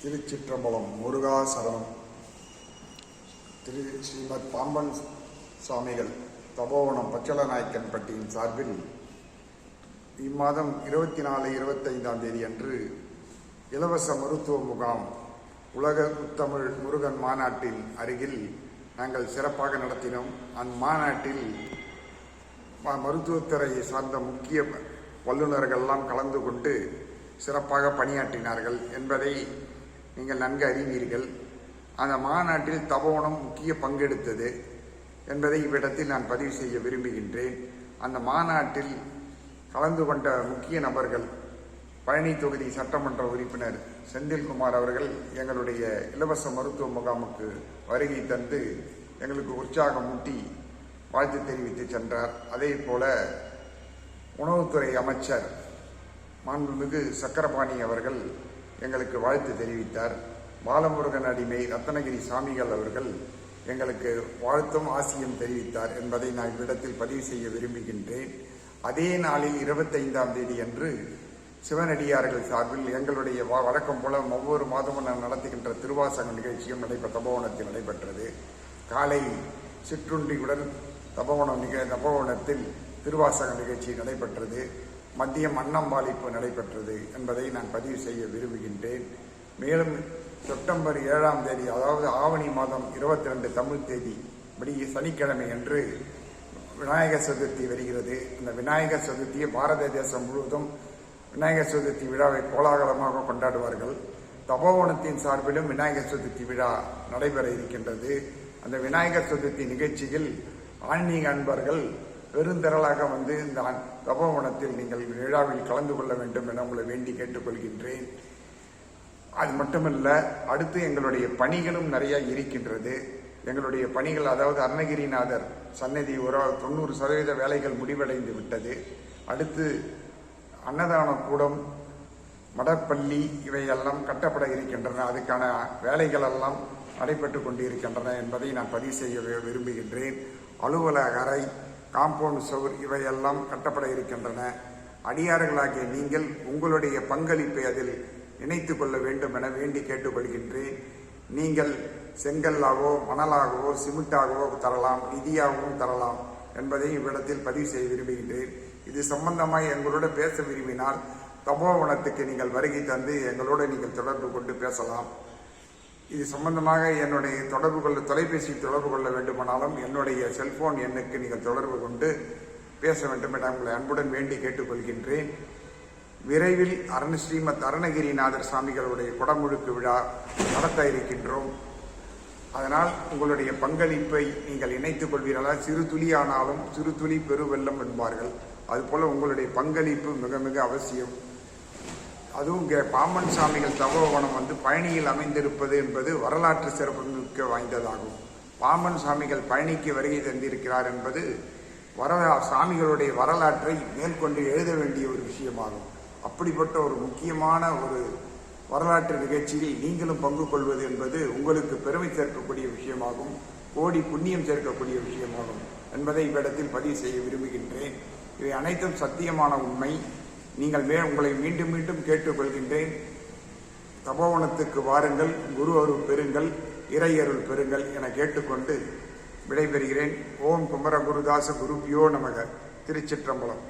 திருச்சிற்றம்பலம் முருகா சரணம். ஸ்ரீமத் பாம்பன் சுவாமிகள் தபோவனம் பச்சலநாயக்கன்பட்டியின் சார்பில் இம்மாதம் 24, 25ஆம் தேதி அன்று இலவச மருத்துவ முகாம் உலக முத்தமிழ் முருகன் மாநாட்டின் அருகில் நாங்கள் சிறப்பாக நடத்தினோம். அந்த மாநாட்டில் மருத்துவத்துறையை சார்ந்த முக்கிய வல்லுநர்கள்லாம் கலந்து கொண்டு சிறப்பாக பணியாற்றினார்கள் என்பதை நீங்கள் நன்கு அறிவீர்கள். அந்த மாநாட்டில் தபோவனம் முக்கிய பங்கெடுத்தது என்பதை இவ்விடத்தில் நான் பதிவு செய்ய விரும்புகின்றேன். அந்த மாநாட்டில் கலந்து கொண்ட முக்கிய நபர்கள் பழனி தொகுதி சட்டமன்ற உறுப்பினர் செந்தில்குமார் அவர்கள் எங்களுடைய இலவச மருத்துவ முகாமுக்கு வருகை தந்து எங்களுக்கு உற்சாகமூட்டி வாழ்த்து தெரிவித்து சென்றார். அதே போல உணவுத்துறை அமைச்சர் மாண்புமிகு சக்கரபாணி அவர்கள் எங்களுக்கு வாழ்த்து தெரிவித்தார். பாலமுருகன் அடிமை ரத்னகிரி சாமிகள் அவர்கள் எங்களுக்கு வாழ்த்தும் ஆசியும் தெரிவித்தார் என்பதை நான் இவ்விடத்தில் பதிவு செய்ய விரும்புகின்றேன். அதே நாளில் 25ஆம் தேதி அன்று சிவனடியார்கள் சார்பில் எங்களுடைய வழக்கம் போல ஒவ்வொரு மாதமும் நான் நடத்துகின்ற திருவாசக நிகழ்ச்சியும் தபோவனத்தில் நடைபெற்றது. காலை சிற்றுண்டியுடன் தபோவனத்தில் திருவாசக நிகழ்ச்சி நடைபெற்றது. மதியம் அன்னம்பாளிப்பு நடைபெற்றது என்பதை நான் பதிவு செய்ய விரும்புகின்றேன். மேலும் செப்டம்பர் 7ஆம் தேதி, அதாவது ஆவணி மாதம் 22 தமிழ் தேதி சனிக்கிழமை அன்று விநாயகர் சதுர்த்தி வருகிறது. இந்த விநாயகர் சதுர்த்தியை பாரத தேசம் முழுவதும் விநாயகர் சதுர்த்தி விழாவை கோலாகலமாக கொண்டாடுவார்கள். தபோவனத்தின் சார்பிலும் விநாயகர் சதுர்த்தி விழா நடைபெற இருக்கின்றது. அந்த விநாயகர் சதுர்த்தி நிகழ்ச்சியில் ஆன்மீக அன்பர்கள் பெருந்திரளாக வந்து இந்த தபோவனத்தில் நீங்கள் விழாவில் கலந்து கொள்ள வேண்டும் என உங்களை வேண்டி கேட்டுக்கொள்கின்றேன். அது மட்டுமல்ல, அடுத்து எங்களுடைய பணிகளும் நிறைய இருக்கின்றது. எங்களுடைய பணிகள், அதாவது அருணகிரிநாதர் சன்னதி 90% வேலைகள் முடிவடைந்து விட்டது. அடுத்து அன்னதான கூடம், மடப்பள்ளி இவையெல்லாம் கட்டப்பட இருக்கின்றன. அதுக்கான வேலைகள் எல்லாம் நடைபெற்று கொண்டிருக்கின்றன என்பதை நான் பதிவு செய்ய விரும்புகின்றேன். அலுவலக அறை, காம்பவுண்ட் சுவர் இவையெல்லாம் கட்டப்பட இருக்கின்றன. அடியார்களாகிய நீங்கள் உங்களுடைய பங்களிப்பை அதில் இணைத்துக் கொள்ள வேண்டும் என வேண்டி கேட்டுக்கொள்கின்றேன். நீங்கள் செங்கல்லாகவோ மணலாகவோ சிமெண்டாகவோ தரலாம், நிதியாகவும் தரலாம் என்பதை இவ்விடத்தில் பதிவு செய்ய விரும்புகின்றேன். இது சம்பந்தமாக எங்களோட பேச விரும்பினால் தபோவனத்துக்கு நீங்கள் வருகை தந்து எங்களோட நீங்கள் தொடர்பு கொண்டு பேசலாம். இது சம்பந்தமாக என்னுடைய தொலைபேசியில் தொடர்பு கொள்ள வேண்டுமானாலும் என்னுடைய செல்போன் எண்ணுக்கு நீங்கள் தொடர்பு கொண்டு பேச வேண்டும் என உங்களை அன்புடன் வேண்டி கேட்டுக்கொள்கின்றேன். விரைவில் ஸ்ரீமத் அருணகிரிநாதர் சாமிகளுடைய குடமுழுக்கு விழா நடத்த இருக்கின்றோம். அதனால் உங்களுடைய பங்களிப்பை நீங்கள் இணைத்துக் கொள்வீர்களா? சிறு துளி ஆனாலும் சிறு துளி பெருவெல்லம் என்பார்கள். அதுபோல உங்களுடைய பங்களிப்பு மிக மிக அவசியம். அதுவும் பாம்பன் சாமிகள் தபோவனம் பழனியில் அமைந்திருப்பது என்பது வரலாற்று சிறப்புமிக்க வாய்ந்ததாகும். பாம்பன் சாமிகள் பழனிக்கு வருகை தந்திருக்கிறார் என்பது சாமிகளுடைய வரலாற்றை மேற்கொண்டு எழுத வேண்டிய ஒரு விஷயமாகும். அப்படிப்பட்ட ஒரு முக்கியமான ஒரு வரலாற்று நிகழ்ச்சியில் நீங்களும் பங்கு கொள்வது என்பது உங்களுக்கு பெருமை சேர்க்கக்கூடிய விஷயமாகும், கோடி புண்ணியம் சேர்க்கக்கூடிய விஷயமாகும் என்பதை இவ்விடத்தில் பதிவு செய்ய விரும்புகின்றேன். இவை அனைத்தும் சத்தியமான உண்மை. உங்களை மீண்டும் மீண்டும் கேட்டுக்கொள்கின்றேன். தபோவனத்துக்கு வாருங்கள், குரு அருள் பெறுங்கள், இறை அருள் பெறுங்கள் என கேட்டுக்கொண்டு விடைபெறுகிறேன். ஓம் குமர குருதாச குருபியோ நமக. திருச்சிற்றம்பலம்.